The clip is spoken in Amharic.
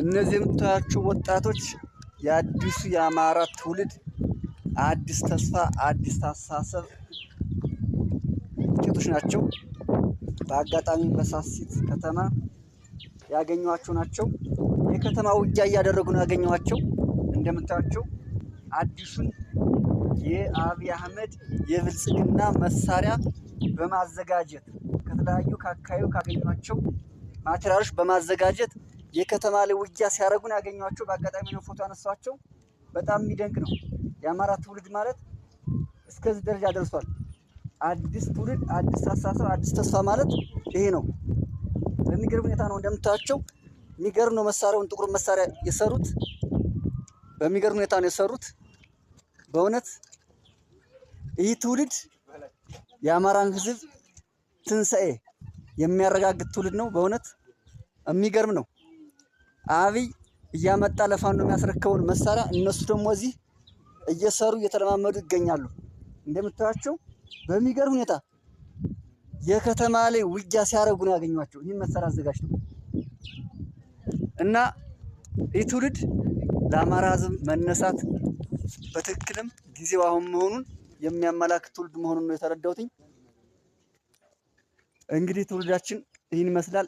እነዚህ የምታያቸው ወጣቶች የአዲሱ የአማራ ትውልድ አዲስ ተስፋ አዲስ አስተሳሰብ ውጤቶች ናቸው። በአጋጣሚ በሳሲት ከተማ ያገኘኋቸው ናቸው። የከተማ ውጊያ እያደረጉ ነው ያገኘኋቸው። እንደምታያቸው አዲሱን የአብይ አህመድ የብልጽግና መሳሪያ በማዘጋጀት ከተለያዩ ከአካባቢው ካገኟቸው ማቴሪያሎች በማዘጋጀት የከተማ ላይ ውጊያ ሲያደርጉ ነው ያገኘኋቸው። በአጋጣሚ ነው ፎቶ ያነሳኋቸው። በጣም የሚደንቅ ነው። የአማራ ትውልድ ማለት እስከዚህ ደረጃ ደርሷል። አዲስ ትውልድ አዲስ አስተሳሰብ አዲስ ተስፋ ማለት ይሄ ነው። በሚገርም ሁኔታ ነው እንደምታያቸው። የሚገርም ነው። መሳሪያውን ጥቁር መሳሪያ የሰሩት በሚገርም ሁኔታ ነው የሰሩት። በእውነት ይህ ትውልድ የአማራን ሕዝብ ትንሣኤ የሚያረጋግጥ ትውልድ ነው። በእውነት የሚገርም ነው። አብይ እያመጣ ለፋኖ የሚያስረክበውን መሳሪያ እነሱ ደግሞ እዚህ እየሰሩ እየተለማመዱ ይገኛሉ። እንደምታዩቸው በሚገርም ሁኔታ የከተማ ላይ ውጊያ ሲያደርጉ ነው ያገኟቸው። ይህን መሳሪያ አዘጋጅተው እና ይህ ትውልድ ለአማራ ሕዝብ መነሳት በትክክልም ጊዜው አሁን መሆኑን የሚያመላክት ትውልድ መሆኑን ነው የተረዳሁት። እንግዲህ ትውልዳችን ይህን ይመስላል።